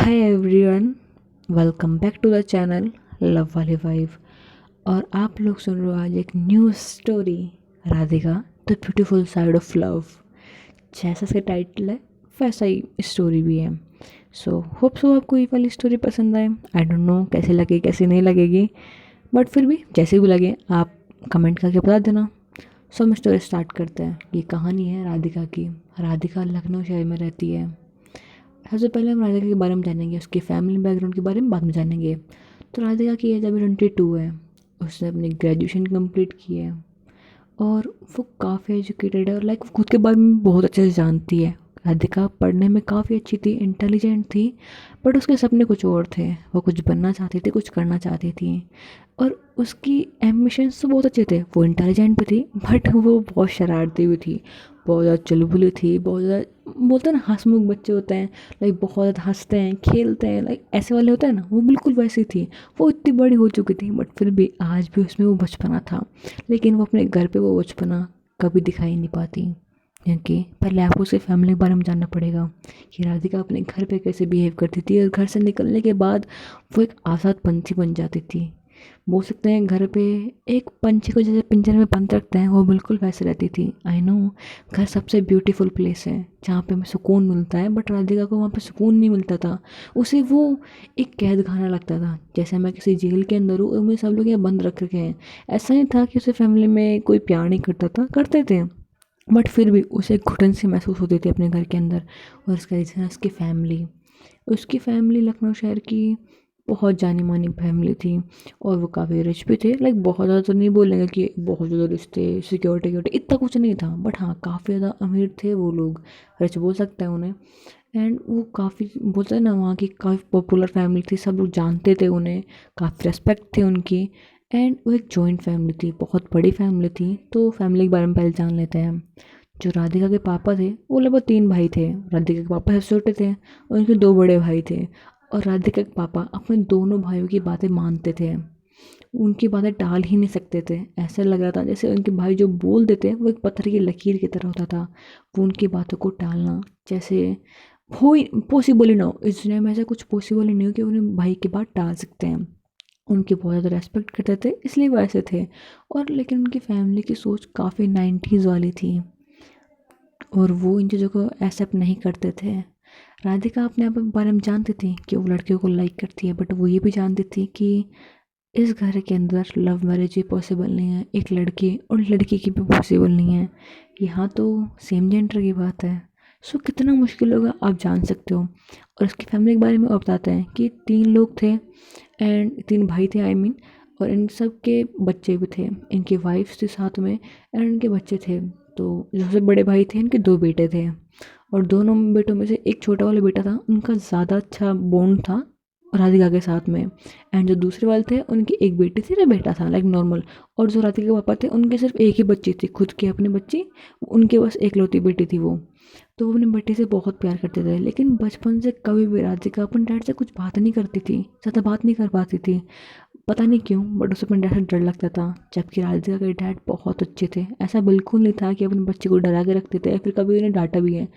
Hi everyone, welcome back to the channel love वाली vibe. और आप लोग सुन रहे हो आज एक new story, Radhika the beautiful side of love. जैसा इसका टाइटल है वैसा ही स्टोरी भी है। सो होप सो आपको ये वाली स्टोरी पसंद आए। आई डोंट नो कैसे लगे कैसे नहीं लगेगी, बट फिर भी जैसे भी लगे आप कमेंट करके बता देना। सो हम स्टोरी स्टार्ट करते हैं। ये कहानी है राधिका की। राधिका लखनऊ शहर में रहती है। सबसे पहले हम राधिका के बारे में जानेंगे, उसकी फैमिली बैकग्राउंड के बारे में बाद में जानेंगे। तो राधिका की एज अभी 22 है। उसने अपनी ग्रेजुएशन कंप्लीट की है और वो काफ़ी एजुकेटेड है और लाइक खुद के बारे में बहुत अच्छे से जानती है। राधिका पढ़ने में काफ़ी अच्छी थी, इंटेलिजेंट थी, बट उसके सपने कुछ और थे। वो कुछ बनना चाहती थी, कुछ करना चाहती थी। और उसकी एम्बिशंस तो बहुत अच्छे थे। वो इंटेलिजेंट भी थी बट वो बहुत शरारती भी थी, बहुत ज़्यादा चुलबुली थी, बहुत ज़्यादा बोलते हैं ना हंसमुख बच्चे होते हैं, लाइक बहुत ज़्यादा हंसते हैं खेलते हैं, लाइक ऐसे वाले होते हैं ना, वो बिल्कुल वैसी थी। वो इतनी बड़ी हो चुकी थी बट फिर भी आज भी उसमें वो बचपना था। लेकिन वो अपने घर पे वो बचपना कभी दिखाई नहीं पाती, क्योंकि पहले आपको उसके फैमिली के बारे में जानना पड़ेगा कि राधिका अपने घर पे कैसे बिहेव करती थी। और घर से निकलने के बाद वो एक आज़ाद पंछी बन जाती थी। बोल सकते हैं घर पे एक पंछी को जैसे पिंजरे में बंद रखते हैं, वो बिल्कुल वैसे रहती थी। आई नो घर सबसे ब्यूटीफुल प्लेस है जहाँ पे हमें सुकून मिलता है, बट राधिका को वहाँ पे सुकून नहीं मिलता था। उसे वो एक कैद खाना लगता था, जैसे मैं किसी जेल के अंदर हूँ और मुझे सब लोग यहाँ बंद रख रखे हैं। ऐसा नहीं था कि उसे फैमिली में कोई प्यार नहीं करता था, करते थे, बट फिर भी उसे घुटन सी महसूस होती थी अपने घर के अंदर। और उसका रीज़न है उसकी फैमिली लखनऊ शहर की बहुत जानी मानी फैमिली थी। और वो काफ़ी रिच भी थे, लाइक बहुत ज़्यादा तो नहीं बोलेंगे कि बहुत ज़्यादा रिच थे, सिक्योरिटी इतना कुछ नहीं था, बट हाँ काफ़ी ज़्यादा अमीर थे वो लोग, रिच बोल सकते हैं उन्हें। एंड वो काफ़ी बोलते हैं ना, वहाँ की काफ़ी पॉपुलर फैमिली थी, सब लोग जानते थे उन्हें, काफ़ी रेस्पेक्ट थी उनकी। एंड वो एक जॉइंट फैमिली थी, बहुत बड़ी फैमिली थी। तो फैमिली के बारे में पहले जान लेते हैं। जो राधिका के पापा थे वो लगभग 3 भाई थे। राधिका के पापा सबसे छोटे थे और उनके 2 बड़े भाई थे। और राधिका के पापा अपने दोनों भाइयों की बातें मानते थे, उनकी बातें टाल ही नहीं सकते थे। ऐसा लग रहा था जैसे उनके भाई जो बोल देते वो एक पत्थर की लकीर की तरह होता था। वो उनकी बातों को टालना जैसे हो ही पॉसिबल ही ना हो, इस दुनिया में ऐसा कुछ पॉसिबल ही नहीं हो कि उन्हें भाई की बात टाल सकते हैं। उनकी बहुत ज़्यादा रेस्पेक्ट करते थे, इसलिए वो ऐसे थे। और लेकिन उनकी फैमिली की सोच काफ़ी 90s वाली थी और वो इन चीज़ों को एक्सेप्ट नहीं करते थे। राधिका अपने आप के बारे में जानती थी कि वो लड़कियों को लाइक करती है, बट वो ये भी जानती थी कि इस घर के अंदर लव मैरिज भी पॉसिबल नहीं है, एक लड़के और लड़की की भी पॉसिबल नहीं है। यहाँ तो सेम जेंडर की बात है। सो कितना मुश्किल होगा आप जान सकते हो। और उसकी फैमिली के बारे में वो बताते हैं कि 3 लोग थे एंड 3 भाई थे, आई मीन। और इन सब के बच्चे भी थे, इनकी वाइफ्स थी साथ में एंड इनके बच्चे थे। तो जो सबसे बड़े भाई थे इनके 2 बेटे थे। और दोनों बेटों में से एक छोटा वाला बेटा था, उनका ज़्यादा अच्छा बॉन्ड था राधिका के साथ में। एंड जो दूसरे वाले थे उनकी एक बेटी थी और बेटा था, लाइक नॉर्मल। और जो राधिका के पापा थे उनके सिर्फ एक ही बच्ची थी, खुद की अपनी बच्ची, उनके बस एकलौती बेटी थी वो। तो वो अपनी बेटी से बहुत प्यार करते थे, लेकिन बचपन से कभी भी राधिका अपने डैड से कुछ बात नहीं करती थी, ज़्यादा बात नहीं कर पाती थी। पता नहीं क्यों, बट उसे अपने डैड से डर लगता था। जबकि राधिका के डैड बहुत अच्छे थे, ऐसा बिल्कुल नहीं था कि अपने बच्चे को डरा के रखते थे या फिर कभी उन्हें डांटा भी है।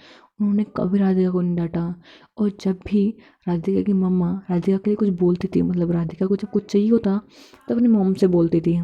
उन्होंने कभी राधिका को नहीं डांटा। और जब भी राधिका की मम्मा राधिका के लिए कुछ बोलती थी, मतलब राधिका को जब कुछ चाहिए होता तो अपनी मॉम से बोलती थी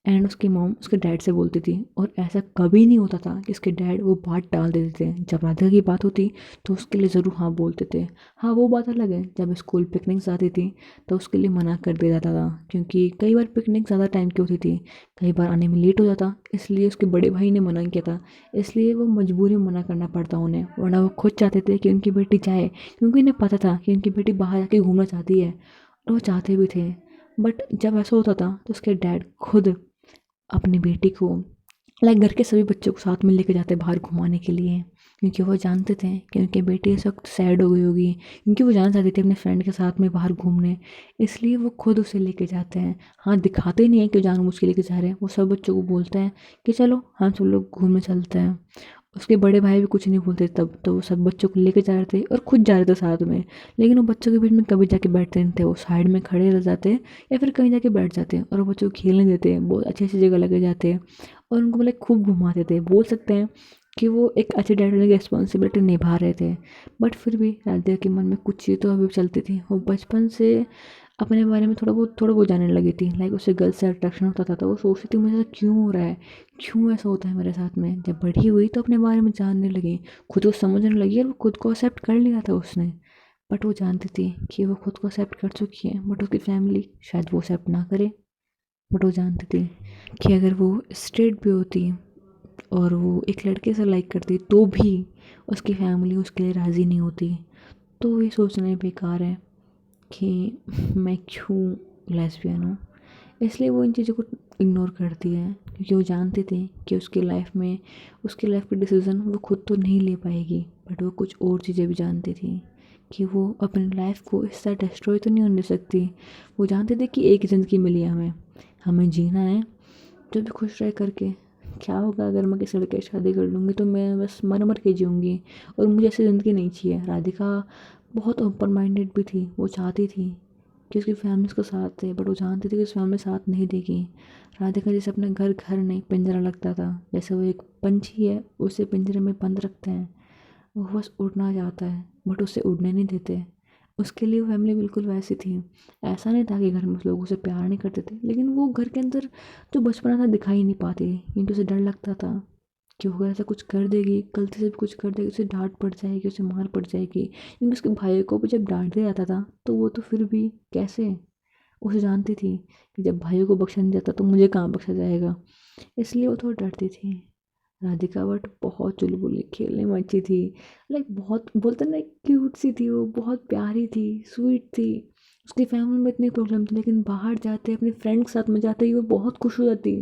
एंड उसकी मॉम उसके डैड से बोलती थी। और ऐसा कभी नहीं होता था कि उसके डैड वो बात टाल देते थे। जब राधिका की बात होती तो उसके लिए ज़रूर हाँ बोलते थे। हाँ वो बात अलग है, जब स्कूल पिकनिक्स आती थी तो उसके लिए मना कर दिया जाता था, क्योंकि कई बार पिकनिक ज़्यादा टाइम की होती थी, कई बार आने में लेट हो जाता, इसलिए उसके बड़े भाई ने मना किया था। इसलिए वो मजबूरी में मना करना पड़ता उन्हें, वरना वो खुद चाहते थे कि उनकी बेटी जाए, क्योंकि उन्हें पता था कि उनकी बेटी बाहर जाके घूमना चाहती है। और वो चाहते भी थे। बट जब ऐसा होता था तो उसके डैड खुद अपनी बेटी को, लाइक घर के सभी बच्चों को साथ में लेके जाते बाहर घुमाने के लिए, क्योंकि वो जानते थे कि उनकी बेटी इस वक्त सैड हो गई होगी, क्योंकि वो जाना चाहती थी अपने फ्रेंड के साथ में बाहर घूमने। इसलिए वो खुद उसे लेके जाते हैं। हाँ दिखाते नहीं है कि जानबूझ के लेके जा रहे हैं, वो सब बच्चों को बोलते हैं कि चलो हम सब लोग घूमने चलते हैं। उसके बड़े भाई भी कुछ नहीं बोलते तब, तो वो सब बच्चों को लेके जा रहे थे और खुद जा रहे थे साथ में। लेकिन वो बच्चों के बीच में कभी जाके बैठते नहीं थे, वो साइड में खड़े रह जाते या फिर कहीं जाके बैठ जाते हैं। और वो बच्चों को खेलने देते हैं, बहुत अच्छी अच्छी जगह लगे जाते हैं और उनको मतलब खूब घुमाते थे। बोल सकते हैं कि वो एक अच्छे डैड होने की रिस्पॉन्सिबिलिटी निभा रहे थे। बट फिर भी राधिका के मन में कुछ चीज़ तो अभी भी चलती थी। वो बचपन से अपने बारे में थोड़ा बहुत जानने लगी थी। लाइक उसे गर्ल्स से अट्रैक्शन होता था, तो वो सोचती थी मुझे ऐसा क्यों हो रहा है, क्यों ऐसा होता है मेरे साथ में। जब बड़ी हुई तो अपने बारे में जानने लगी, खुद को समझने लगी, और वो खुद को एक्सेप्ट कर लिया था उसने। बट वो जानती थी कि वो खुद को एक्सेप्ट कर चुकी है, बट उसकी फैमिली शायद वो एक्सेप्ट ना करे। बट वो जानती थी कि अगर वो स्ट्रेट भी होती और वो एक लड़के से लाइक करती तो भी उसकी फैमिली उसके लिए राज़ी नहीं होती। तो ये सोचना बेकार है कि मैं क्यों लेस्बियन हूँ। इसलिए वो इन चीज़ों को इग्नोर करती है, क्योंकि वो जानती थी कि उसकी लाइफ के डिसीज़न वो खुद तो नहीं ले पाएगी। बट वो कुछ और चीज़ें भी जानती थी कि वो अपनी लाइफ को इस तरह डिस्ट्रॉय तो नहीं होने सकती। वो जानते थे कि एक ज़िंदगी मिली है हमें, हमें जीना है, जो भी खुश रह करके। क्या होगा अगर मैं किसी लड़के से शादी कर लूँगी, तो मैं बस मर मर के जीऊँगी, और मुझे ऐसी ज़िंदगी नहीं चाहिए। राधिका बहुत ओपन माइंडेड भी थी। वो चाहती थी कि उसकी फैमिली उसका साथ दे, बट वो जानती थी कि उसकी फैमिली साथ नहीं देगी। राधिका जैसे अपने घर घर नहीं पिंजरा लगता था, जैसे वो एक पंछी है उसे पिंजरे में बंद रखते हैं, वो बस उड़ना चाहता है बट उसे उड़ने नहीं देते। उसके लिए फैमिली बिल्कुल वैसी थी। ऐसा नहीं था कि घर में उस लोग उसे प्यार नहीं करते थे, लेकिन वो घर के अंदर जो बचपना था दिखाई नहीं पाती थी, क्योंकि उसे डर लगता था कि वो अगर ऐसा कुछ कर देगी, गलती से भी कुछ कर देगी, उसे डांट पड़ जाएगी, उसे मार पड़ जाएगी। क्योंकि उसके भाई को भी जब डांट दिया जाता था तो वो तो फिर भी कैसे, उसे जानती थी कि जब भाइयों को बख्शा नहीं जाता तो मुझे कहाँ बख्शा जाएगा। इसलिए वो थोड़ा डरती थी। राधिका बट बहुत चुलबुली, खेलने में अच्छी थी। लाइक बहुत बोलते ना, क्यूट सी थी वो, बहुत प्यारी थी, स्वीट थी। उसकी फैमिली में इतनी प्रॉब्लम थी, लेकिन बाहर जाते अपने फ्रेंड के साथ में जाते ही वो बहुत खुश हो जाती।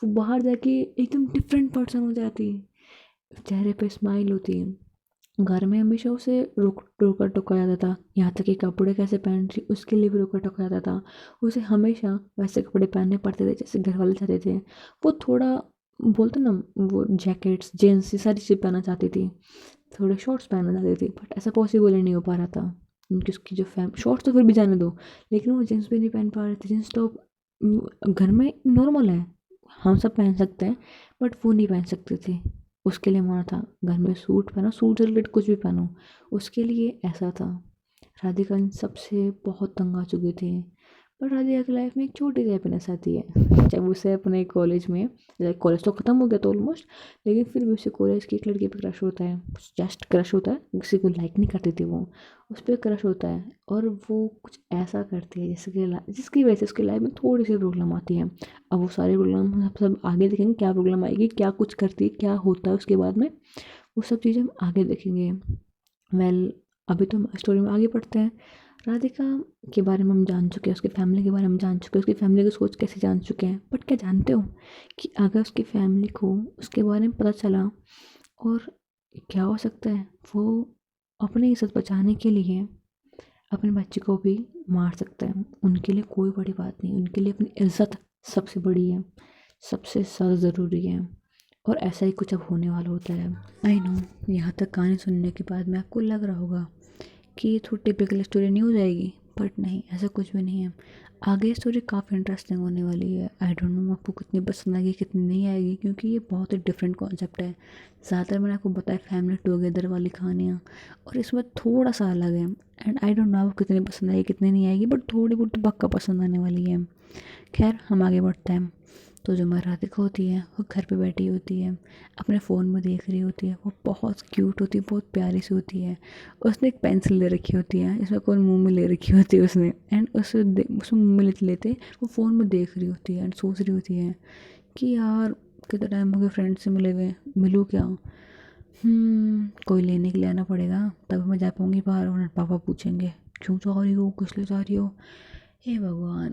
वो बाहर जाके एकदम डिफरेंट पर्सन हो जाती, चेहरे पे स्माइल होती। घर में हमेशा उसे रोका टोका जाता था, यहाँ तक कि कपड़े कैसे पहन रही उसके लिए भी रोका टोका जाता था। उसे हमेशा वैसे कपड़े पहनने पड़ते थे जैसे घर वाले चाहते थे। वो थोड़ा बोलते ना, वो जैकेट्स जीन्स ये सारी चीज़ें पहनना चाहती थी, थोड़े शॉर्ट्स पहनना चाहती थी, बट ऐसा पॉसिबल ही नहीं हो पा रहा था क्योंकि उसकी जो शॉर्ट्स तो फिर भी जाने दो, लेकिन वो जीन्स भी नहीं पहन पा रहे थे। जीन्स तो घर में नॉर्मल है, हम सब पहन सकते हैं, बट वो नहीं पहन सकते थे। उसके लिए मना था। घर में सूट पहनो, सूट से रिलेटेड कुछ भी पहनो, उसके लिए ऐसा था। राधिका इन सब से बहुत तंग आ चुकी थी। पर राधिका की लाइफ में एक छोटी सी हैप्पीनेस आती है जब उसे अपने कॉलेज में, लाइक कॉलेज तो ख़त्म हो गया था ऑलमोस्ट, लेकिन फिर भी उसे कॉलेज की एक लड़की पे क्रश होता है। जस्ट क्रश होता है, किसी को लाइक नहीं करती थी वो, उस पर क्रश होता है। और वो कुछ ऐसा करती है जिसकी वजह से उसकी लाइफ में थोड़ी सी प्रॉब्लम आती है। अब वो सारी प्रॉब्लम हम सब आगे देखेंगे, क्या प्रॉब्लम आएगी, क्या कुछ करती है, क्या होता है उसके बाद में, वो सब चीज़ें हम आगे देखेंगे। वेल, अभी तो हम स्टोरी में आगे बढ़ते हैं। राधिका के बारे में हम जान चुके हैं, उसकी फैमिली के बारे में जान चुके हैं, उसकी फैमिली की सोच कैसे जान चुके हैं। बट क्या जानते हो कि अगर उसकी फैमिली को उसके बारे में पता चला, और क्या हो सकता है, वो अपनी इज्जत बचाने के लिए अपने बच्चे को भी मार सकता है। उनके लिए कोई बड़ी बात नहीं, उनके लिए अपनी इज्जत सबसे बड़ी है, सबसे ज़्यादा ज़रूरी है। और ऐसा ही कुछ अब होने वाला होता है। आई नो, यहाँ तक कहानी सुनने के बाद में आपको लग रहा होगा कि ये थोड़ी टिपिकल स्टोरी नहीं हो जाएगी, बट नहीं, ऐसा कुछ भी नहीं है। आगे स्टोरी काफ़ी इंटरेस्टिंग होने वाली है। आई डोंट नो आपको कितनी पसंद आएगी कितनी नहीं आएगी, क्योंकि ये बहुत ही डिफरेंट कॉन्सेप्ट है। ज़्यादातर मैंने आपको बताया फैमिली टुगेदर वाली कहानियाँ, और इसमें थोड़ा सा अलग है। एंड आई डोंट नो आपको कितनी पसंद आएगी कितनी नहीं आएगी, बट थोड़ी बहुत तो पक्का पसंद आने वाली है। खैर, हम आगे बढ़ते हैं। तो जो हमारी राधिका होती है वो घर पे बैठी होती है, अपने फ़ोन में देख रही होती है। वो बहुत क्यूट होती है, बहुत प्यारी सी होती है। उसने एक पेंसिल ले रखी होती है, इसमें कौन मुंह में ले रखी होती है उसने, एंड उसे मुंह में लेते लेते वो फ़ोन में देख रही होती है एंड सोच रही होती है कि यार कितना टाइम हो गया फ्रेंड से मिले हुए, मिलूँ क्या। कोई लेने के लिए आना पड़ेगा तब मैं जा पाऊँगी बाहर, वरना पापा पूछेंगे क्यों जा रही हो, किस लिए जा रही हो। हे भगवान,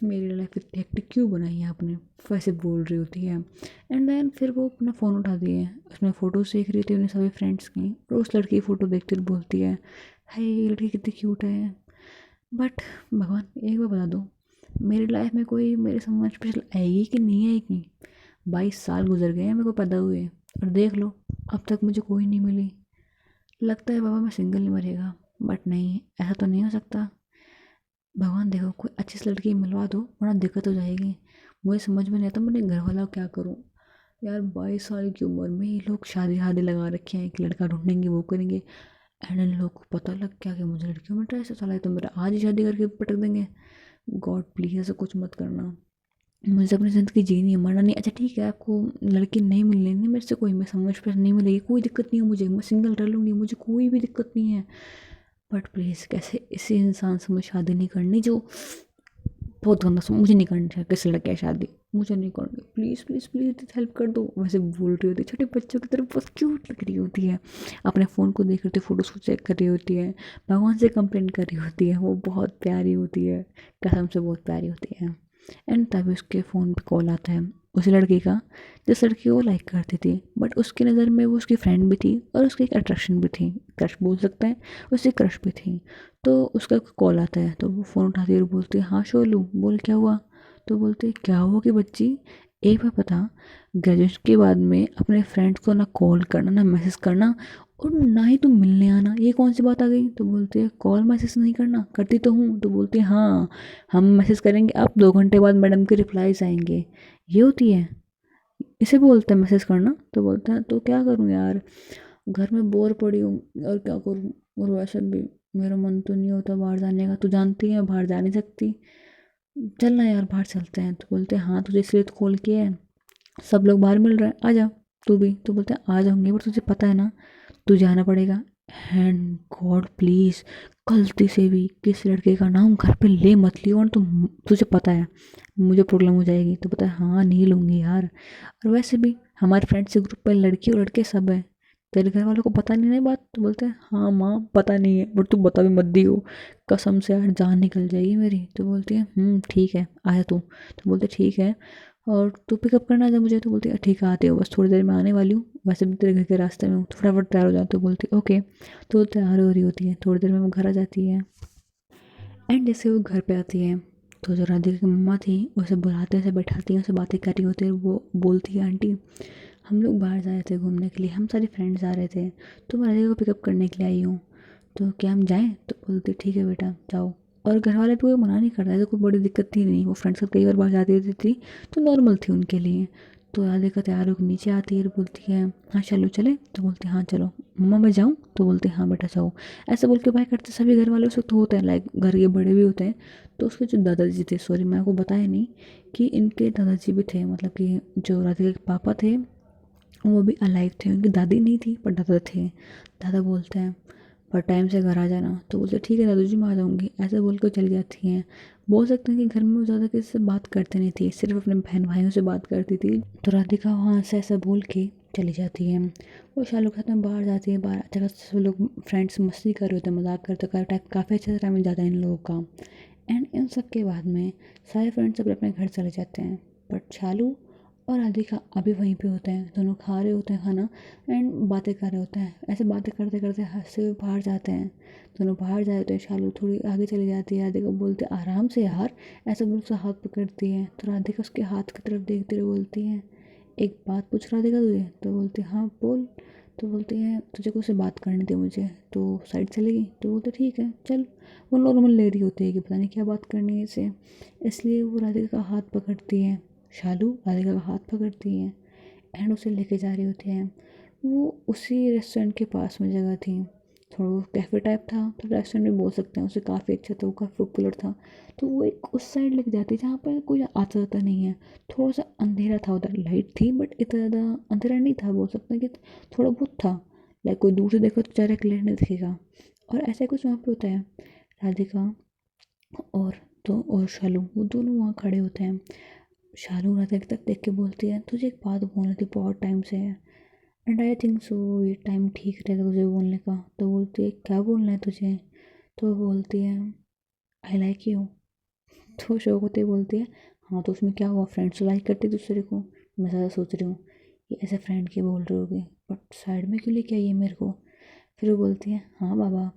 मेरी लाइफ इतनी हेक्टिक क्यों बनाई है आपने, वैसे बोल रही होती है। एंड देन फिर वो अपना फ़ोन उठाती है, उसमें फ़ोटोज देख रही थी अपने सभी फ्रेंड्स की, और उस लड़की की फ़ोटो देखते हुए बोलती है, हाय ये लड़की कितनी क्यूट है। बट भगवान एक बार बता दो, मेरी लाइफ में कोई मेरे समान स्पेशल आएगी कि नहीं आएगी। 22 साल गुजर गए हैं मेरे को पैदा हुए, और देख लो अब तक मुझे कोई नहीं मिली। लगता है बाबा मैं सिंगल ही मरेगा, बट नहीं, ऐसा तो नहीं हो सकता। भगवान देखो कोई अच्छी सी लड़की मिलवा दो, वरना दिक्कत हो जाएगी। मुझे समझ में नहीं आता मैं घर वाला क्या करूँ। यार 22 साल की उम्र में ये लोग शादी शादी लगा रखे हैं, एक लड़का ढूंढेंगे वो करेंगे। एंड इन लोग को पता लग गया कि मुझे लड़कियों में इंटरेस्ट है, साला ये तो मेरा आज ही शादी करके पटक देंगे। गॉड प्लीज़ ऐसा कुछ मत करना। मुझे अपनी ज़िंदगी जीनी है, मरना नहीं। अच्छा ठीक है, आपको लड़की नहीं मिलनी नहीं मेरे से, कोई मैं समझ पर नहीं मिलेगी, कोई दिक्कत नहीं है मुझे, मैं सिंगल रह लूँगी, मुझे कोई भी दिक्कत नहीं है। बट प्लीज़ कैसे इसी इंसान से मुझे शादी नहीं करनी जो बहुत गंदा मुझे नहीं करनी चाहिए किसी लड़के की शादी, मुझे नहीं करनी, प्लीज़ प्लीज़ प्लीज़ हेल्प कर दो। वैसे बोल रही होती है, छोटे बच्चों की तरफ बहुत क्यूट लग रही होती है, अपने फ़ोन को देख रही होती है, फ़ोटोज़ को चेक कर रही होती है, भगवान से कंप्लेंट कर रही होती है, वो बहुत प्यारी होती है, कसम से बहुत प्यारी होती है। एंड तभी उसके फ़ोन पे कॉल आता है उस लड़की का, जिस लड़की को वो लाइक करती थी, बट उसकी नज़र में वो उसकी फ्रेंड भी थी और उसकी एक अट्रैक्शन भी थी, क्रश बोल सकते हैं, उसकी क्रश भी थी। तो उसका कॉल आता है तो वो फ़ोन उठाती है और बोलती है, हाँ शोलू बोल क्या हुआ। तो बोलती है, क्या हुआ कि बच्ची, एक बार पता, ग्रेजुएशन के बाद में अपने फ्रेंड्स को ना कॉल करना ना मैसेज करना और ना ही तुम मिलने आना, ये कौन सी बात आ गई। तो बोलती है, कॉल मैसेज नहीं करना, करती तो हूँ। तो बोलती है, हाँ हम मैसेज करेंगे, अब 2 घंटे बाद मैडम के रिप्लाईज आएंगे, ये होती है, इसे बोलते हैं मैसेज करना। तो बोलता है, तो क्या करूँ यार, घर में बोर पड़ी हूँ और क्या करूँ, और वैसे भी मेरा मन तो नहीं होता बाहर जाने का, तू जानती है बाहर जा नहीं सकती, चल ना यार बाहर चलते हैं। तो बोलते हैं, हाँ तुझे इसलिए तो कॉल किया है, सब लोग बाहर मिल रहे हैं, आ जा तू भी। तो बोलते हैं, आ जाऊंगी, पर तुझे पता है ना तुझे आना पड़ेगा। एंड गॉड प्लीज़ गलती से भी किस लड़के का नाम घर पे ले मत लियो, और तुझे पता है मुझे प्रॉब्लम हो जाएगी। तो पता है, हाँ नहीं लूँगी यार, और वैसे भी हमारे फ्रेंड्स के ग्रुप में लड़की और लड़के सब हैं, तेरे घर वालों को पता नहीं ना ये बात। तो बोलते हैं, हाँ माँ पता नहीं है, बट तू बता भी मत दियो, कसम से यार जान निकल जाएगी मेरी। तो बोलती है, ठीक है आया तू। तो बोलते ठीक है, और तू पिकअप करना था मुझे। तो बोलती है, ठीक है आती हो, बस थोड़ी देर में आने वाली हूँ, वैसे भी तेरे घर के रास्ते में हूँ, तो फटाफट तैयार हो जाती। तो बोलती है, ओके। तो तैयार हो रही होती है, थोड़ी देर में वो घर आ जाती है। एंड जैसे वो घर पे आती है तो जो राधिका की मम्मा थी उसे बुलाते हैं, उसे बैठाती हैं, उसे बातें कर रही होती है, वो बोलती है, आंटी हम लोग बाहर जा रहे थे घूमने के लिए, हम सारे फ्रेंड्स आ रहे थे, तो मैं राधिका को पिकअप करने के लिए आई हूँ, तो क्या हम जाएँ। तो बोलती ठीक है बेटा जाओ। और घर वाले भी कोई मना नहीं कर रहा है, तो कोई बड़ी दिक्कत थी नहीं, वो फ्रेंड्स के साथ कई बार बाहर जाती रहती थी, तो नॉर्मल थी उनके लिए। तो राधिका तैयार होकर नीचे आती है और बोलती है, हाँ चलो चले। तो बोलती है, हाँ चलो। मम्मा मैं जाऊँ। तो बोलते हैं, हाँ बेटा जाओ। ऐसे बोल के भाई करते सभी घर वालों से तो होता है, लाइक घर के बड़े भी होते हैं। तो उसके जो दादाजी थे, सॉरी मैं आपको बताया नहीं कि इनके दादाजी भी थे, मतलब कि जो राधिका के पापा थे वो भी अलाइव थे, उनकी दादी नहीं थी पर दादा थे। दादा बोलते हैं, पर टाइम से घर आ जाना। तो बोलते ठीक है दादू जी मैं आ जाऊँगी, ऐसे बोल कर चली जाती हैं। बोल सकते हैं कि घर में वो ज़्यादा किसी से बात करते नहीं थी, सिर्फ अपने बहन भाइयों से बात करती थी। तो राधिका वहाँ से ऐसा बोल के चली जाती है। वो शालू के साथ में बाहर जाती है, बाहर जगह सब लोग फ्रेंड्स मस्ती कर रहे होते हैं, मजाक करते टाइप, काफ़ी अच्छा टाइम मिल जाता है इन लोगों का। एंड इन सब के बाद में सारे फ्रेंड्स अपने अपने घर चले जाते हैं, बट शालू और राधिका अभी वहीं पे होते हैं, दोनों खा रहे होते हैं खाना एंड बातें कर रहे होते हैं। ऐसे बातें करते करते हंसते हुए बाहर जाते हैं, दोनों बाहर जाए होते हैं। शालू थोड़ी आगे चली जाती है, राधिका बोलते आराम से यार, ऐसे बोल उसका हाथ पकड़ती है। तो राधिका उसके हाथ की तरफ देखते हुए बोलती है, एक बात पूछ राधिका तुझे। तो बोलती हाँ बोल। तो बोलती है, तुझे कुछ से बात करनी थी मुझे, तो साइड चलेगी। तो बोलते ठीक है चल। वो नॉर्मल ले रही होती है कि पता नहीं क्या बात करनी है इसे, इसलिए वो राधिका का हाथ पकड़ती है। शालू राधिका का हाथ पकड़ती है एंड उसे लेके जा रही होती है। वो उसी रेस्टोरेंट के पास में जगह थी, थोड़ा वो कैफ़े टाइप था, तो रेस्टोरेंट भी बोल सकते हैं, उसे काफ़ी अच्छा था, वो काफ़ी पॉपुलर था। तो वो एक उस साइड लेके जाती है जहाँ पर कोई आता जाता नहीं है, थोड़ा सा अंधेरा था, उधर लाइट थी बट इतना ज़्यादा अंधेरा नहीं था, बोल सकते हैं कि थोड़ा बहुत था, लाइक कोई दूर से देखो तो ज़्यादा क्लियर नहीं दिखेगा। और ऐसा कुछ वहाँ पे होता है। राधिका और और शालू वो दोनों वहाँ खड़े होते हैं। शालू राधिका तक देख के बोलती है, तुझे एक बात बोलनी थी बहुत टाइम से है, एंड आई थिंक सो ये टाइम ठीक रहेगा तुझे बोलने का। तो बोलती है, क्या बोलना है तुझे। तो बोलती है, आई लाइक यू। तो शौक होते ही बोलती है, हाँ तो उसमें क्या हुआ, फ्रेंड्स तो लाइक करती दूसरे को, मैं ज़्यादा सोच रही हूँ ये ऐसे फ्रेंड के बोल रहे होगे, बट साइड में क्यों लेके आई है मेरे को। फिर वो बोलती है, हाँ बाबा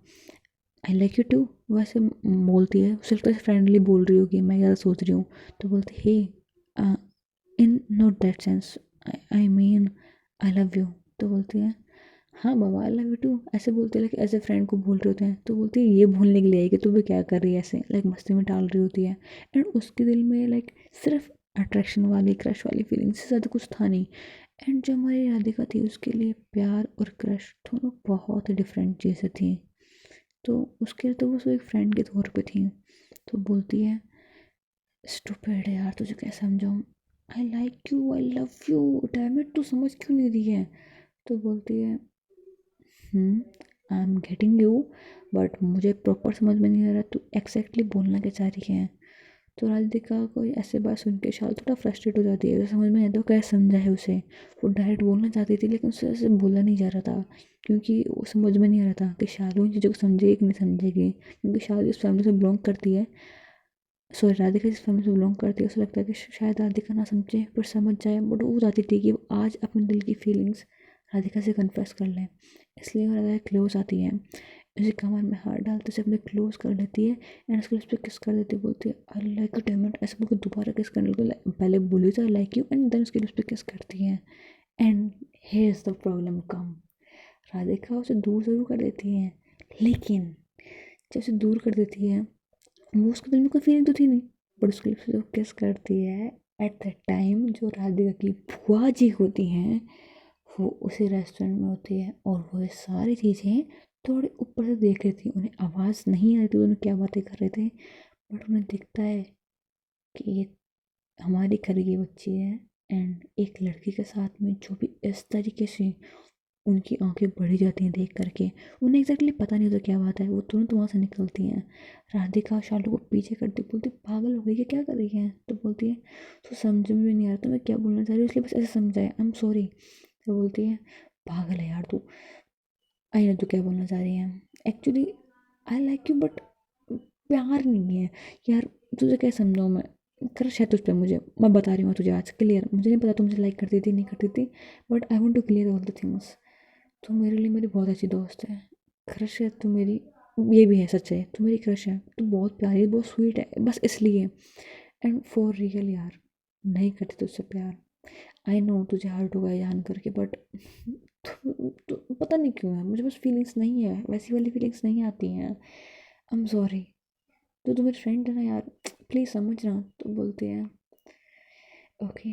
आई लाइक यू टू, वैसे बोलती है, उसे लगता है फ्रेंडली बोल रही होगी, मैं ज़्यादा सोच रही हूँ। तो बोलती है, in not that sense, I mean I love you. तो बोलती है, हाँ बाबा आई लव यू टू, ऐसे बोलते हैं, लाइक ऐसे फ्रेंड को बोल रहे होते हैं। तो बोलती है, ये भूलने के लिए है कि तू भी क्या कर रही है, ऐसे लाइक मस्ती में टाल रही होती है। एंड उसके दिल में लाइक सिर्फ अट्रैक्शन वाली क्रश वाली फीलिंग से ज़्यादा कुछ था नहीं। एंड जो हमारी राधिका थी उसके लिए प्यार और क्रश दोनों बहुत डिफरेंट चीज़ें थी। तो उसके लिए तो वो एक फ्रेंड के तौर पे थी। तो बोलती है स्टूपिड है यार, तुझे कैसे समझाऊँ, आई like you, I love you, damn it, तू समझ क्यों नहीं रही है। तो बोलती है I am getting you, but मुझे प्रॉपर समझ में नहीं आ रहा तू एक्जैक्टली बोलना क्या चाह रही है। तो राधिका को ऐसे बात सुन के शाल थोड़ा फ्रस्ट्रेट हो जाती है, तो समझ में नहीं आता वो कैसे समझाए उसे। वो डायरेक्ट बोलना चाहती थी लेकिन उससे ऐसे बोला नहीं जा रहा था, क्योंकि वो समझ में नहीं आ रहा था कि शालू इन चीज़ों को समझेगी कि नहीं समझेगी, क्योंकि शालू इस फैमिली से बिलोंग करती है। सॉरी, राधिका जिस फैमिली से बिलोंग करती है उसे लगता है कि शायद राधिका ना समझे पर समझ जाए, बट वो चाहती थी कि वो आज अपने दिल की फीलिंग्स राधिका से कन्फेस कर लें। इसलिए वो राधिका क्लोज आती है, उसे कमर में हाथ डालते से अपने क्लोज कर लेती है एंड उसके लिप्स पे किस कर देती है। बोलती है I like you damn it, ऐसे बिल्कुल दोबारा किस करने लगी, पहले बोली तो I like you and then उसके लिप्स पे किस करती है। And here is the problem come, Radhika उसे दूर ज़रूर कर देती है, लेकिन जब उसे दूर कर देती है वो उसके दिल में कोई फीलिंग तो थी नहीं, बट उसके लिप्स पे जो किस करती है एट द टाइम जो राधिका की बुआ जी होती हैं वो उसी रेस्टोरेंट में होती है और वो ये सारी चीज़ें थोड़े ऊपर से देख रही थी। उन्हें आवाज़ नहीं आ रही थी उन्हें क्या बातें कर रहे थे, बट उन्हें दिखता है कि ये हमारी घर की बच्ची है एंड एक लड़की के साथ में जो भी इस तरीके से उनकी आंखें बढ़ी जाती हैं देख करके। उन्हें एग्जैक्टली पता नहीं होता क्या बात है, वो तुरंत वहाँ से निकलती हैं। राधिका शालू को पीछे करती बोलती पागल हो गई है क्या कर रही है। तो बोलती है तो समझ में नहीं आ रहा था मैं क्या बोलना चाह रही हूँ, इसलिए बस ऐसे समझाया, आई एम सॉरी। तो बोलती है पागल है यार तू, आई नो तू क्या बोलना चाह रही है, actually I like you but प्यार नहीं है यार, तुझे क्या समझाऊँ मैं, क्रश है तुझ पे मुझे, मैं बता रही हूँ तुझे आज क्लियर, मुझे नहीं पता तुम मुझे लाइक करती थी नहीं करती थी, but I want to clear all the things. तो मेरे लिए मेरी बहुत अच्छी दोस्त है, क्रश है तो मेरी, ये भी है सच है, तो मेरी क्रश है, तो बहुत प्यारी है बहुत स्वीट है बस इसलिए। एंड फॉर रियल यार नहीं करती तुझसे प्यार, आई नो तुझे हर्ट होगा ये जान करके, बट तो पता नहीं क्यों है मुझे बस फीलिंग्स नहीं है, वैसी वाली फीलिंग्स नहीं आती हैं, आई एम सॉरी। तो मेरी फ्रेंड है ना यार, प्लीज़ समझना। तो बोलते हैं ओके।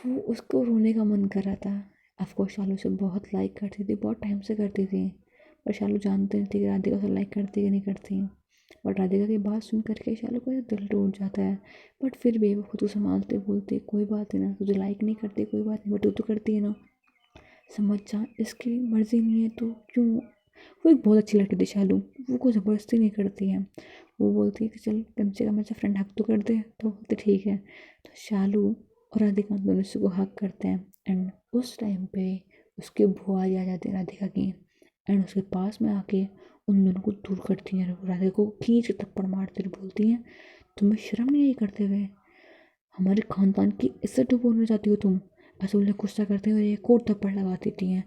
वो उसको रोने का मन कर रहा था, ऑफकोर्स शालू से बहुत लाइक करती थी, बहुत टाइम से करती थी, पर शालू जानते नहीं थे कि राधिका उसे लाइक करती कि नहीं करती। बट राधिका की बात सुन करके शालू का दिल टूट जाता है, बट फिर भी वो खुद को संभालते बोलते कोई बात नहीं ना, तुझे लाइक नहीं करती कोई बात नहीं, बट तू तो करती है ना, समझ जा, इसकी मर्ज़ी नहीं है तो क्यों। वो एक बहुत अच्छी लड़की थी शालू, वो कोई ज़बरदस्ती नहीं करती है, वो बोलती है कि चल कम से कम ऐसा फ्रेंड हक तो कर दे, तो बोलते ठीक है। तो शालू और राधिका दोनों से को हक करते हैं एंड उस टाइम पे उसकी बुआ आ जाती है राधिका की, एंड उसके पास में आके उन दोनों को दूर करती हैं, राधिका को खींच के थप्पड़ मारती हुए बोलती हैं तुम्हें शर्म नहीं आई करते हुए, हमारे खानदान की इज्जत डुबोने जाती हो तुम। ऐसे उन्हें गुस्सा करते हुए एक और थप्पड़ लगा देती हैं।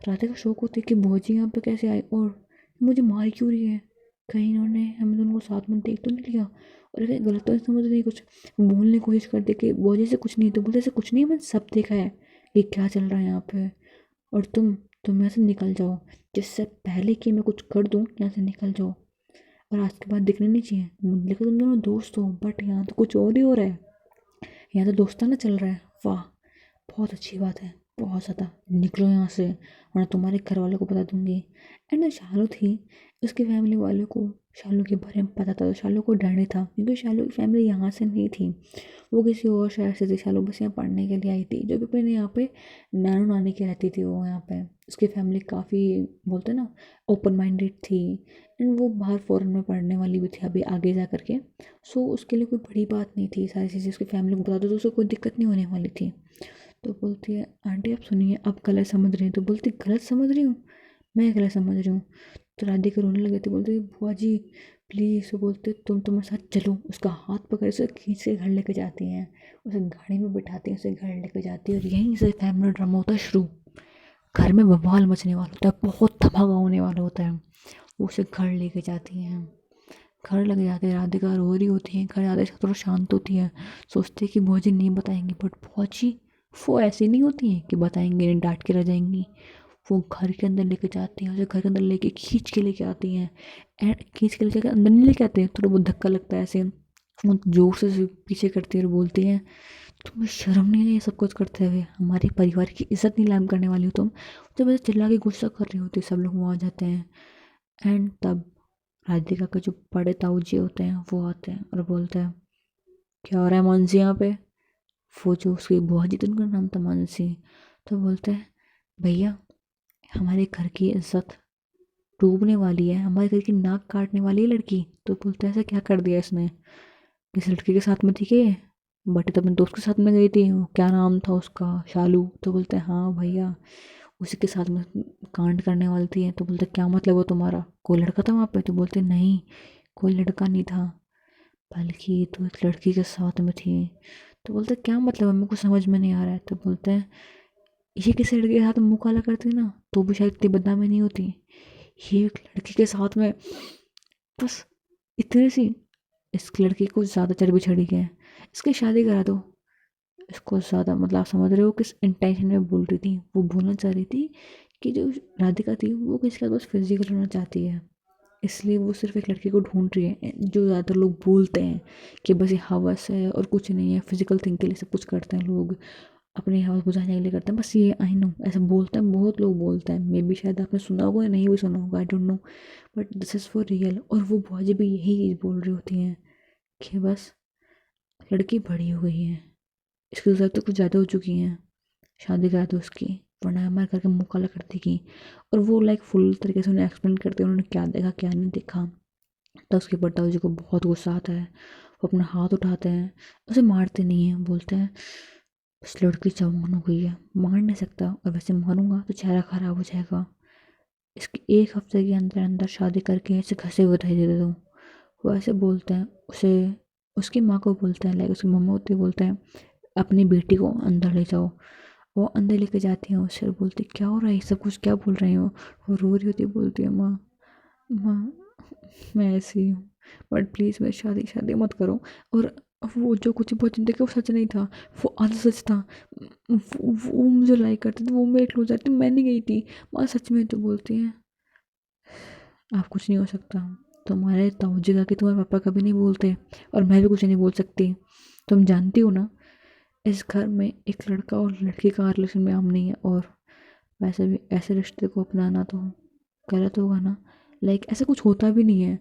राधे का शौक होती है कि भौजी यहाँ पे कैसे आए और मुझे मार क्यों रही है, कहीं इन्होंने हम दोनों को साथ में देख तो नहीं लिया, और कहीं गलत तो नहीं समझ रही कुछ। बोलने की कोशिश करते कि भौजी से कुछ नहीं, तो बोलते ऐसे कुछ नहीं है, मैंने सब देखा है कि क्या चल रहा है यहाँ पे, और तुम यहाँ से निकल जाओ, जिससे पहले कि मैं कुछ कर दूँ यहाँ से निकल जाओ, और आज के बाद दिखने नहीं चाहिए। लेकिन तुम दोनों दोस्त हो, बट यहाँ तो कुछ और ही हो रहा है, यहाँ तो दोस्ताना चल रहा है। वाह, बहुत अच्छी बात है, बहुत ज़्यादा, निकलो यहाँ से वरना तुम्हारे घर वालों को बता दूंगी। एंड शालू थी, उसकी फैमिली वालों को शालू के बारे में पता था, तो शालू को डर नहीं था क्योंकि शालू की फैमिली यहाँ से नहीं थी, वो किसी और शहर से थी। शालू बस यहाँ पढ़ने के लिए आई थी, जो भी अपने यहाँ पे नानू नानी के रहती थी वो यहाँ पे। उसकी फैमिली काफ़ी बोलते ना ओपन माइंडेड थी, एंड वो बाहर फॉरेन में पढ़ने वाली भी थी अभी आगे जा करके। सो उसके लिए कोई बड़ी बात नहीं थी, सारी चीज़ें उसकी फैमिली को बता दो तो उसे कोई दिक्कत नहीं होने वाली थी। तो बोलती है आंटी आप सुनिए आप गलत समझ रही हैं। तो बोलती गलत समझ रही हूँ, मैं गलत समझ रही हूँ। तो राधिका रोने लगी थी, बोलती बुआ जी प्लीज़। वो बोलते तुम मेरे साथ चलो, उसका हाथ पकड़ से खींच के घर लेके जाती हैं, उसे गाड़ी में बिठाती हैं, उसे घर लेके जाती है, और यहीं से फैमिली ड्रामा होता है शुरू। घर में बवाल मचने वाला होता है, बहुत धमाका होने वाला होता है। वो उसे घर लेके जाती हैं, घर लग जाते हैं, राधिका रो रही होती है, घर आते थोड़ा शांत होती है, सोचती है कि भौजी नहीं बताएंगी, बट भौजी वो ऐसी नहीं होती हैं कि बताएंगे नहीं, डांट के रह जाएंगी। वो घर के अंदर लेके जाती हैं, उसे घर के अंदर लेके खींच के लेके आती हैं, एंड खींच के लेके अंदर नहीं लेके आते हैं, थोड़ा बहुत धक्का लगता है ऐसे, वो जोर से पीछे करती है और बोलती हैं तुम्हें शर्म नहीं है ये सब कुछ करते हुए? हमारे परिवार की इज्जत नीलाम करने वाली हो तुम? जब ऐसे चिल्ला के गुस्सा कर रही होती, सब लोग वहाँ आ जाते हैं। एंड तब राधिका के जो बड़े ताऊ जी होते हैं वो आते हैं और बोलते हैं, क्या हो रहा है मानसी यहाँ पे? वो जो उसकी बुआ जी थी उनका नाम था मानसी। तो बोलते हैं, भैया हमारे घर की इज्जत डूबने वाली है, हमारे घर की नाक काटने वाली है लड़की। तो बोलते हैं, ऐसा क्या कर दिया इसने? किस लड़की के साथ में थी कि बट तो अपने दोस्त के साथ में गई थी, वो क्या नाम था उसका, शालू। तो बोलते हैं हाँ भैया उसी के साथ में कांड करने वाली थी। तो बोलते क्या मतलब हो तुम्हारा, कोई लड़का था वहाँ पे? तो बोलते नहीं कोई लड़का नहीं था, बल्कि तो एक लड़की के साथ में थी। तो बोलते क्या मतलब है, मेरे को समझ में नहीं आ रहा है। तो बोलते हैं ये किसी लड़के के साथ में मुँह काला करती ना तो भी शायद इतनी बदनामी नहीं होती, ये एक लड़की के साथ में बस इतनी सी, इस लड़की को ज़्यादा चर्बी चढ़ी है, इसकी शादी करा दो। इसको ज़्यादा मतलब आप समझ रहे हो किस इंटेंशन में बोल रही थी? वो बोलना चाह रही थी कि जो राधिका थी वो किसी का बस फिजिकल होना चाहती है, इसलिए वो सिर्फ एक लड़की को ढूंढ रही है। जो ज़्यादातर लोग बोलते हैं कि बस ये हवस है और कुछ नहीं है, फिजिकल थिंग के लिए सब कुछ करते हैं लोग, अपनी हवस बुझाने के लिए करते हैं बस, ये आई नो ऐसा बोलते हैं, बहुत लोग बोलते हैं। मे बी शायद आपने सुना होगा या नहीं भी सुना होगा, I don't know, but this is for real. और वो बुआ भी यही चीज़ बोल रही होती हैं कि बस लड़की बड़ी हो गई है, इसकी ज़रूरत तो कुछ ज़्यादा हो चुकी हैं, शादी करा दो उसकी, वरना हमारे घर के मुँह काला कर देगी। और वो लाइक फुल तरीके से उन्हें एक्सप्लेन करते हैं उन्होंने क्या देखा क्या नहीं देखा। तो उसके बड़ताऊ जी को बहुत गुस्सा आता है, वो अपना हाथ उठाते हैं, उसे मारते नहीं हैं, बोलते हैं बस लड़की जवान हो गई है, मार नहीं सकता, और वैसे मारूंगा तो चेहरा खराब हो जाएगा, इसकी एक हफ्ते के अंदर अंदर शादी करके इसे घसे हुए दे दे दूँ। वो ऐसे बोलते हैं उसे, उसकी माँ को बोलते हैं, लाइक उसकी मम्मा होती है, बोलते हैं अपनी बेटी को अंदर ले जाओ। वो अंदर लेके जाती हैं उसे, बोलती क्या हो रहा है, ये सब कुछ क्या बोल रही हो? वो रो रही होती है, बोलती है माँ, माँ मैं ऐसी हूँ, बट प्लीज़ मेरी शादी शादी मत करो। और वो जो कुछ वचन देखे वो सच नहीं था, वो आधा सच था। वो मुझे लाइक करते थे, वो मेरे क्लोज आते, मैं नहीं गई थी। माँ सच में। तो बोलती है आप कुछ नहीं हो सकता, तुम्हारे ताऊ जी का कि तुम्हारे पापा कभी नहीं बोलते, और मैं भी कुछ नहीं बोल सकती। तुम जानती हो ना इस घर में एक लड़का और लड़की का रिलेशन में आम नहीं है, और वैसे भी ऐसे रिश्ते को अपनाना तो गलत होगा ना, लाइक ऐसा कुछ होता भी नहीं है।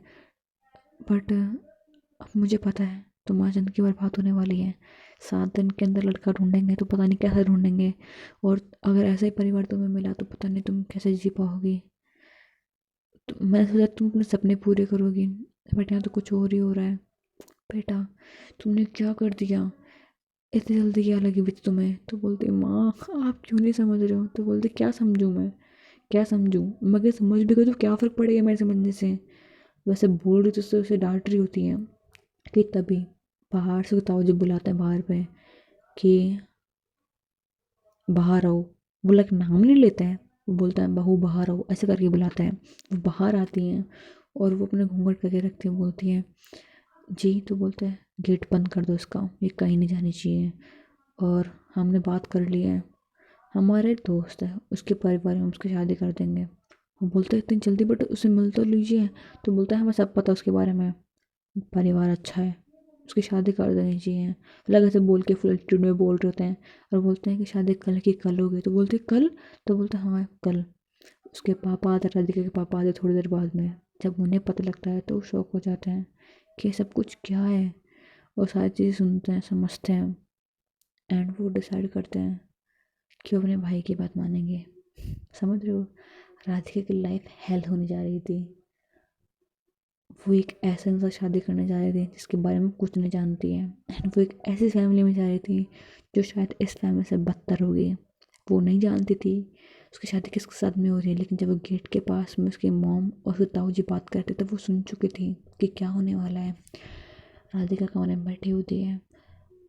बट अब मुझे पता है तुम्हारी ज़िंदगी बर्बाद होने वाली है, 7 दिन के अंदर लड़का ढूंढेंगे तो पता नहीं कैसे ढूंढेंगे, और अगर ऐसा ही परिवार तुम्हें मिला तो पता नहीं तुम कैसे जी पाओगी। तो मैंने सोचा तुम अपने सपने पूरे करोगी, बट यहाँ तो कुछ और ही हो रहा है। बेटा तुमने क्या कर दिया, इतनी जल्दी क्या लगी बिच तुम्हें? तो बोलती माँ आप क्यों नहीं समझ रहे हो? तो बोलते क्या समझूँ मैं, क्या समझूँ, मगर समझ भी गई तो क्या फ़र्क पड़ेगा मेरे समझने से? वैसे बोल रही तो उसे डांट रही होती हैं कि तभी बाहर से ताऊ जी बुलाते हैं बाहर पे कि बाहर आओ। वो लाइक नाम नहीं लेते हैं, वो बोलता है बहू बाहर आओ, ऐसे करके बुलाते हैं। वो बाहर आती हैं और वो अपने घूंघट करके रखती हैं, बोलती हैं जी। तो बोलते हैं गेट बंद कर दो इसका, ये कहीं नहीं जानी चाहिए, और हमने बात कर ली है, हमारा एक दोस्त है उसके परिवार में उसकी शादी कर देंगे। वो बोलते हैं इतनी जल्दी, बट उसे मिल तो लीजिए। तो बोलता है हमें सब पता उसके बारे में, परिवार अच्छा है, उसकी शादी कर देनी चाहिए। अलग ऐसे बोल के फुल एटीट्यूड में बोल रहे होते हैं, और बोलते हैं कि शादी कल की कल होगी। तो बोलते हैं कल? तो बोलते हैं हाँ कल। उसके पापा आते, राधिका के पापा आते थोड़ी देर बाद में। जब उन्हें पता लगता है तो वो शौक हो जाते हैं कि ये सब कुछ क्या है, और सारी चीज़ें सुनते हैं समझते हैं, एंड वो डिसाइड करते हैं कि वो अपने भाई की बात मानेंगे। समझ रहे हो, राधिका की लाइफ हेल होने जा रही थी। वो एक ऐसे इंसान से शादी करने जा रही थी जिसके बारे में कुछ नहीं जानती है, एंड वो एक ऐसी फैमिली में जा रही थी जो शायद इस फैमिली से बदतर होगी। वो नहीं जानती थी उसकी शादी किसके साथ में हो रही है, लेकिन जब वो गेट के पास में उसकी मॉम और उसके ताऊ जी बात करते तब वो सुन चुकी थी कि क्या होने वाला है। राधिका कमरे में बैठी होती है,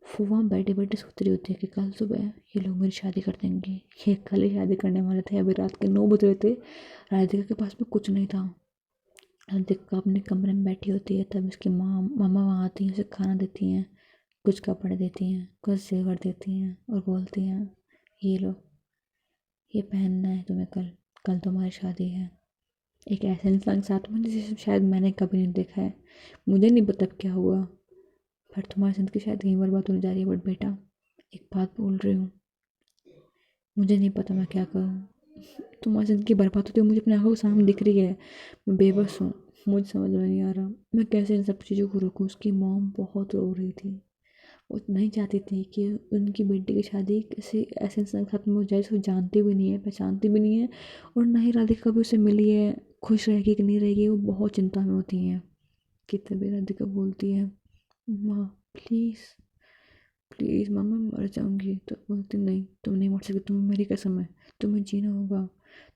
वो वहाँ बैठे बैठे सोच रही होती है कि कल सुबह ये लोग मेरी शादी कर देंगे, ये कल ही शादी करने वाले थे, अभी रात के 9 बज रहे थे, राधिका के पास में कुछ नहीं था। राधिका अपने कमरे में बैठी होती है, तब उसकी माँ मामा वहाँ आती हैं, उसे खाना देती हैं, कुछ कपड़े देती हैं, कुछ जेवर देती हैं, और बोलती हैं ये लो, ये पहनना है तुम्हें, कल कल तुम्हारी शादी है एक ऐसे इंसान के साथ में जिसे शायद मैंने कभी नहीं देखा है। मुझे नहीं पता क्या हुआ, पर तुम्हारी ज़िंदगी शायद यहीं बर्बाद होने जा रही है, बट बेटा एक बात बोल रही हूँ, मुझे नहीं पता मैं क्या करूँ। तुम्हारी ज़िंदगी बर्बाद होती है मुझे अपनी आंखों के सामने दिख रही है। मैं बेबस हूँ, मुझे समझ में नहीं आ रहा मैं कैसे इन सब चीज़ों को रोकूँ। उसकी मॉम बहुत रो रही थी, वो नहीं चाहती थी कि उनकी बेटी की शादी किसी ऐसे इंसान के साथ में हो जाए जिसे वो जानती भी नहीं है, पहचानती भी नहीं है, और ना ही राधिका कभी उसे मिली है। खुश रहेगी कि नहीं रहेगी वो बहुत चिंता में होती हैं। कि तभी राधिका बोलती है, माँ प्लीज़ प्लीज़ माँ मैं मर जाऊँगी। तो बोलती नहीं तुम नहीं मर सकती, तुम्हें मेरी कसम है, तुम्हें जीना होगा।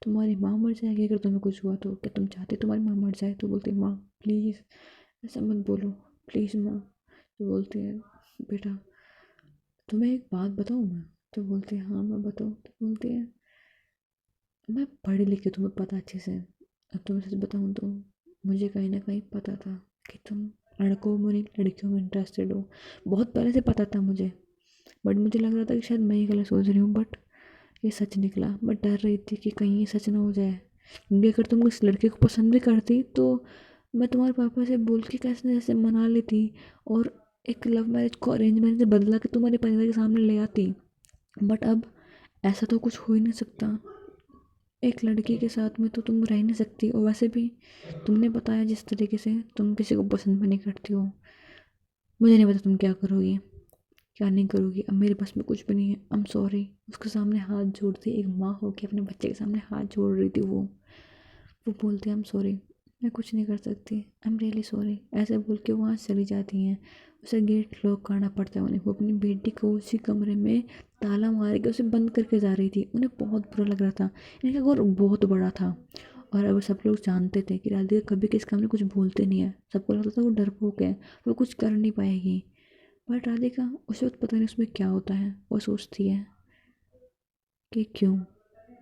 तुम्हारी माँ मर जाएगी अगर तुम्हें कुछ हुआ तो, क्या तुम चाहते तुम्हारी माँ मर जाए? तो बोलती माँ प्लीज़ ऐसा मत बोलो, प्लीज़ माँ। तो बोलती है बेटा तुम्हें एक बात बताऊँ मैं? तो बोलती है हाँ मैं बताऊँ। तो बोलती है मैं पढ़ी लिखी तुम्हें पता अच्छे से, अब तुम्हें सच बताऊँ तो मुझे कहीं ना कहीं पता था कि तुम लड़कों में नहीं लड़कियों में इंटरेस्टेड हो। बहुत पहले से पता था मुझे, बट मुझे लग रहा था कि शायद मैं ही गलत सोच रही हूँ। बट ये सच निकला। मैं डर रही थी कि कहीं ये सच ना हो जाए, क्योंकि अगर तुम इस लड़के को पसंद भी करती तो मैं तुम्हारे पापा से बोल के कैसे ऐसे मना लेती, और एक लव मैरिज को अरेंज मैरिज से बदला के तुम्हारे परिवार के सामने ले आती। बट अब ऐसा तो कुछ हो ही नहीं सकता। एक लड़की के साथ में तो तुम रह नहीं सकती, और वैसे भी तुमने बताया जिस तरीके से तुम किसी को पसंद भी नहीं करती हो, मुझे नहीं पता तुम क्या करोगी क्या नहीं करोगी। अब मेरे बस में कुछ भी नहीं है। I am sorry. उसके सामने हाथ जोड़ती, एक माँ हो के अपने बच्चे के सामने हाथ जोड़ रही थी वो बोलती है आई एम सॉरी, मैं कुछ नहीं कर सकती, आई एम रियली सॉरी। ऐसे बोल के वहाँ चली जाती हैं। उसे गेट लॉक करना पड़ता है उन्हें। वो अपनी बेटी को उसी कमरे में ताला मार के उसे बंद करके जा रही थी। उन्हें बहुत बुरा लग रहा था। इनका घर बहुत बड़ा था, और अब सब लोग जानते थे कि राधिका कभी किसी सामने कुछ बोलते नहीं है। सबको लगता था वो डरपोक है, वो कुछ कर नहीं पाएगी। बट राधिका उसे वक्त पता नहीं उसमें क्या होता है। वो सोचती है कि क्यों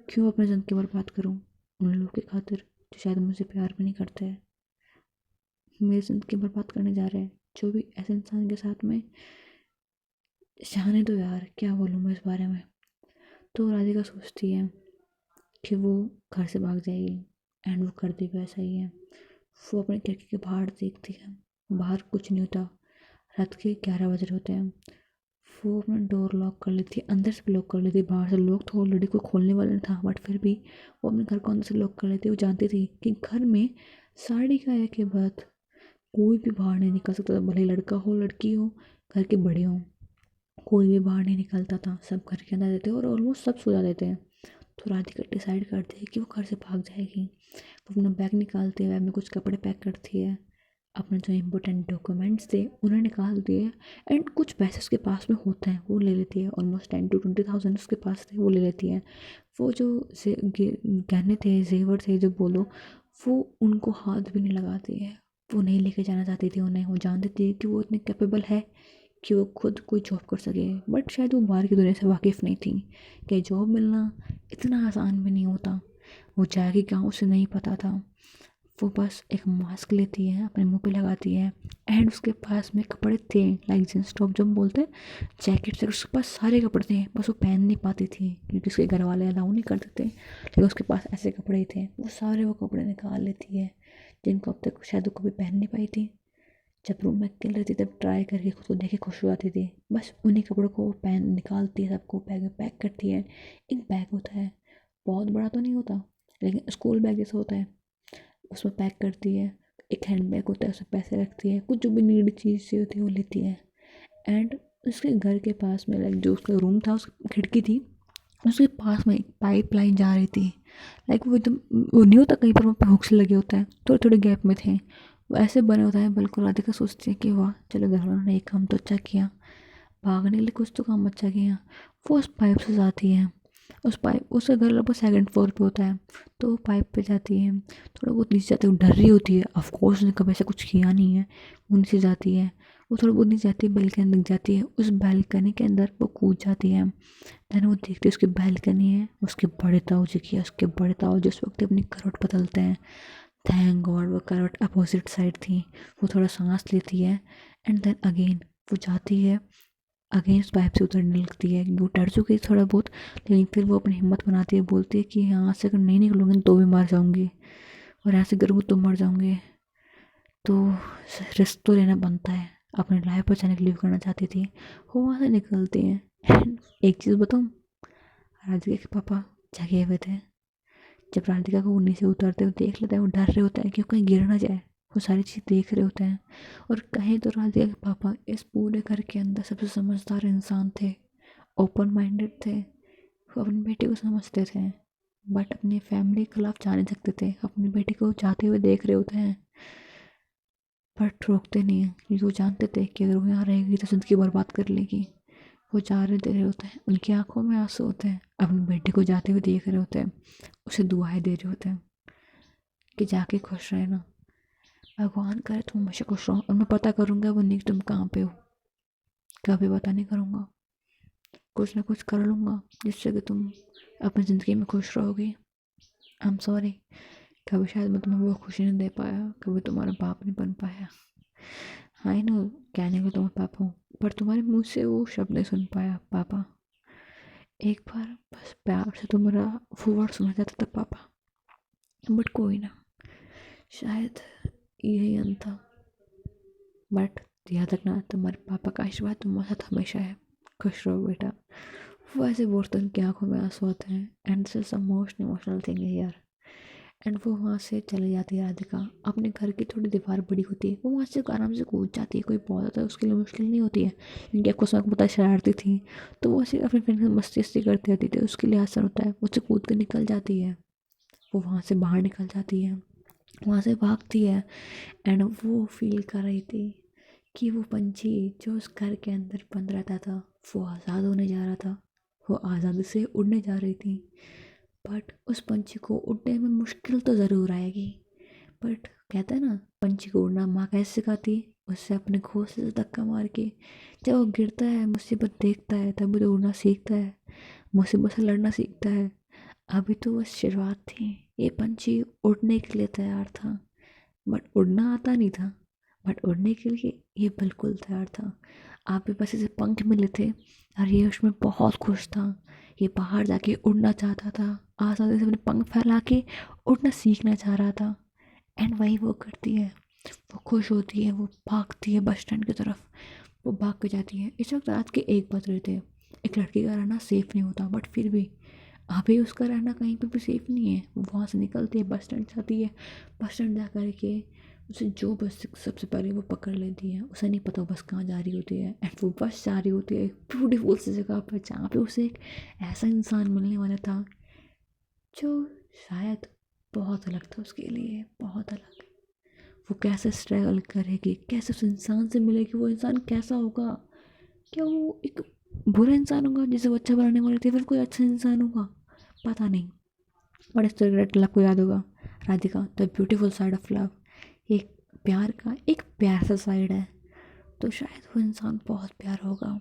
क्यों अपने ज़िंदगी बर्बाद करूं उन लोगों की खातिर जो शायद मुझे प्यार भी नहीं करते हैं, मेरी ज़िंदगी बर्बाद करने जा रहे हैं जो भी ऐसे इंसान के साथ में। जाने दो यार, क्या बोलूँ मैं इस बारे में। तो राधिका सोचती है कि वो घर से भाग जाएगी, एंड वो करती भी ऐसा ही है। वो अपनी खिड़की के बाहर देखती है, बाहर कुछ नहीं होता। रात के 11 बज रहे होते हैं। वो अपना डोर लॉक कर लेती है, अंदर से भी लॉक कर लेती है, बाहर से लॉक तो ऑलरेडी कोई खोलने वाला नहीं था, बट फिर भी वो अपने घर को अंदर से लॉक कर लेती है। वो जानती थी कि घर में साड़ी का आने के बाद कोई भी बाहर नहीं निकल सकता था, भले लड़का हो लड़की हो, घर के बड़े हों, कोई भी बाहर नहीं निकलता था। सब घर के अंदर रहते हैं और ऑलमोस्ट सब सो जाते थे। तो राधिका डिसाइड करती है कि वो घर से भाग जाएगी। वो अपना बैग निकालती है, बैग में कुछ कपड़े पैक करती है, अपने जो इम्पोर्टेंट डॉक्यूमेंट्स थे उन्हें निकाल दिए, एंड कुछ पैसे उसके पास में होते हैं वो ले लेती है। ऑलमोस्ट 10 to 20,000 उसके पास थे, वो ले लेती है। वो जो गहने थे, जेवर थे जो बोलो, वो उनको हाथ भी नहीं लगाती है। वो नहीं लेके जाना चाहती थी उन्हें। वो जानती थी कि वो इतनी कैपेबल है कि वो खुद कोई जॉब कर सके, बट शायद वो बाहर की दुनिया से वाकिफ़ नहीं थी कि जॉब मिलना इतना आसान भी नहीं होता। वो जाएगी कहाँ उसे नहीं पता था। वो बस एक मास्क लेती है, अपने मुंह पे लगाती है, एंड उसके पास में कपड़े थे, लाइक जींस टॉप जो हम बोलते हैं, जैकेट से उसके पास सारे कपड़े थे, बस वो पहन नहीं पाती थी क्योंकि उसके घर वाले अलाउ नहीं करते थे। लेकिन उसके पास ऐसे कपड़े ही थे। वो सारे वो कपड़े निकाल लेती है जिनको अब तक शायद वो कभी पहन नहीं पाई थी। जब रूम में अकेले रहती तब ट्राई करके खुद को देख के खुश हो जाती थी। बस उन्हीं कपड़ों को वो पहन निकालती है, सबको बैग में पैक करती है। एक बैग होता है, बहुत बड़ा तो नहीं होता लेकिन स्कूल बैग जैसा होता है, उसमें पैक करती है। एक हैंड बैग होता है, उसमें पैसे रखती है, कुछ जो भी नीड चीज़ चाहिए होती है वो लेती है। एंड उसके घर के पास में, लाइक जो उसका रूम था उसकी खिड़की थी, उसके पास में एक पाइप लाइन जा रही थी। लाइक वो एकदम, वो नहीं होता कहीं पर वहाँ पे हुक्स लगे होते हैं, थोड़े थोड़े गैप में थे, वो ऐसे बने होता है बिल्कुल। राधिका सोचती है कि वाह चलो घर वालों ने एक काम तो अच्छा किया, भागने के लिए कुछ तो काम अच्छा किया। वो उस पाइप से जाती है, उस पाइप, उसका घर लगभग सेकंड फ्लोर पे होता है। तो वो पाइप पे जाती है, थोड़ा बहुत नीचे जाती है। वो डर रही होती है, ऑफ कोर्स उसने कभी ऐसा कुछ किया नहीं है। वो नीचे जाती है, वो थोड़ा बहुत नीचे जाती है, बालकनी दिख जाती है। उस बालकनी के अंदर वो कूद जाती है। देन वो देखती है उसकी बालकनी है, उसके बड़े ताऊ जी की है। उसके बड़े ताऊ जी उस वक्त अपनी करवट बदलते हैं। थैंक गॉड वो करवट अपोजिट साइड थी। वो थोड़ा सांस लेती है, एंड देन अगेन वो जाती है, अगेन उस पाइप से उतरने लगती है। वो डर चुकी है थोड़ा बहुत, लेकिन फिर वो अपनी हिम्मत बनाती है, बोलती है कि यहाँ से अगर नहीं निकलूंगी तो भी मर जाऊंगी, और यहाँ से गिरूँ तो मर जाऊंगी। तो रिस्क तो लेना बनता है। अपनी लाइफ बचाने के लिए भी करना चाहती थी। वो वहाँ से निकलती हैं, एंड एक चीज़ बताऊँ, राधिका के पापा जगे हुए थे। जब राधिका को वो नीचे उतरते हुए देख लेते हैं, वो डर रहे होते हैं कि वो कहीं गिर ना जाए, वो सारी चीज़ देख रहे होते हैं। और कहीं तो राधिका के पापा इस पूरे घर के अंदर सबसे समझदार इंसान थे, ओपन माइंडेड थे, वो अपनी बेटी को समझते थे, बट अपनी फैमिली के खिलाफ जा नहीं सकते थे। अपनी बेटी को जाते हुए देख रहे होते हैं बट रोकते नहीं हैं, क्योंकि वो जानते थे कि अगर वो यहाँ रहेगी तो ज़िंदगी बर्बाद कर लेगी। वो जा रहे दे रहे होते हैं, उनकी आंखों में आंसू होते हैं, अपनी बेटी को जाते हुए देख रहे होते हैं, उसे दुआएं दे रहे होते हैं कि जाके खुश रहे ना, भगवान करे तुम हमेशा खुश रहो। और मैं पता करूँगा वो नहीं तुम कहाँ पे हो, कभी पता नहीं करूँगा, कुछ ना कुछ कर लूँगा जिससे कि तुम अपनी ज़िंदगी में खुश रहोगी। आई एम सॉरी, कभी शायद मैं तुम्हें वो खुशी नहीं दे पाया, कभी तुम्हारा बाप नहीं बन पाया। आई नो कहने को तुम्हारे पापा हूँ, पर तुम्हारे मुंह से वो शब्द नहीं सुन पाया पापा। एक बार बस प्यार से तुम्हारा वो वर्ड सुना जाता था पापा, बट कोई ना, शायद यही अंत था। बट याद रखना, तुम्हारे पापा का आशीर्वाद तुम्हारे साथ हमेशा है। खुश रहो बेटा। वो ऐसे बोलते हैं, उनकी आंखों में आंसू आते हैं, and this is the most emotional thing here. And वो वहाँ से चली जाती है राधिका। अपने घर की थोड़ी दीवार बड़ी होती है, वो वहाँ से आराम से कूद जाती है, कोई बहुत ज़्यादा उसके लिए मुश्किल नहीं होती है, क्योंकि आपको उसमें पता शरारती थी, तो वो ऐसे अपने फ्रेंड से मस्ती वस्ती करती रहती थी, उसके लिए आसान होता है, उससे कूद कर निकल जाती है। वो वहाँ से बाहर निकल जाती है, वहाँ से भागती है। एंड वो फील कर रही थी कि वो पंछी जो उस घर के अंदर बंद रहता था, वो आज़ाद होने जा रहा था, वो आज़ादी से उड़ने जा रही थी। बट उस पंछी को उड़ने में मुश्किल तो ज़रूर आएगी, बट कहते हैं ना, पंछी को उड़ना माँ कैसे सिखाती, उससे अपने घोंसले से धक्का मार के। जब वो गिरता है, मुसीबत देखता है, तभी तो उड़ना सीखता है, मुसीबत से लड़ना सीखता है। अभी तो बस शुरुआत थी, ये पंछी उड़ने के लिए तैयार था, बट उड़ना आता नहीं था, बट उड़ने के लिए ये बिल्कुल तैयार था। आप भी बस इसे पंख मिले थे और ये उसमें बहुत खुश था। ये बाहर जाके उड़ना चाहता था, आसानी से अपने पंख फैला के उड़ना सीखना चाह रहा था। एंड वही वो करती है, वो खुश होती है, वो भागती है बस स्टैंड की तरफ, वो भाग के जाती है। इस वक्त रात के 1 बज रहे थे। एक लड़की का रहना सेफ़ नहीं होता, बट फिर भी अभी उसका रहना कहीं पे भी सेफ़ नहीं है। वो वहाँ से निकलती है, बस स्टैंड जाती है, बस स्टैंड जा कर के उसे जो बस सबसे पहले वो पकड़ लेती है। उसे नहीं पता बस कहाँ जा रही होती है, एंड वो बस जा रही होती है एक ब्यूटीफुल सी जगह पर, जहाँ पे उसे एक ऐसा इंसान मिलने वाला था जो शायद बहुत अलग था उसके लिए, बहुत अलग। वो कैसे स्ट्रगल करेगी, कैसे उस इंसान से मिलेगी, वो इंसान कैसा होगा, क्या वो एक बुरा इंसान होगा जिसे वो अच्छा बनाने वाली थी, फिर कोई अच्छा इंसान होगा, पता नहीं। बट इस तरह आपको याद होगा, Radhika the beautiful side of love, एक प्यार का एक प्यार सा साइड है, तो शायद वो इंसान बहुत प्यार होगा।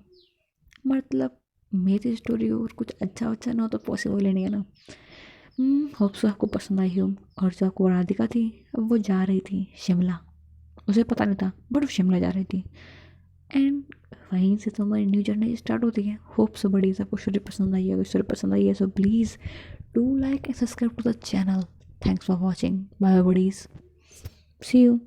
मतलब मेरी स्टोरी और कुछ अच्छा अच्छा ना हो तो पॉसिबल ही नहीं है ना। होप सो आपको पसंद आई हो। और जो आपको राधिका थी, अब वो जा रही थी शिमला, उसे पता नहीं था बट वो शिमला जा रही थी। एंड वहीं से तो हमारी न्यू जर्नी स्टार्ट होती है। होप सो बड़ी आपको स्टोरी पसंद आई है, अगर स्टोरी पसंद आई है so please do like and subscribe to the channel. Thanks for watching, bye buddies, see you.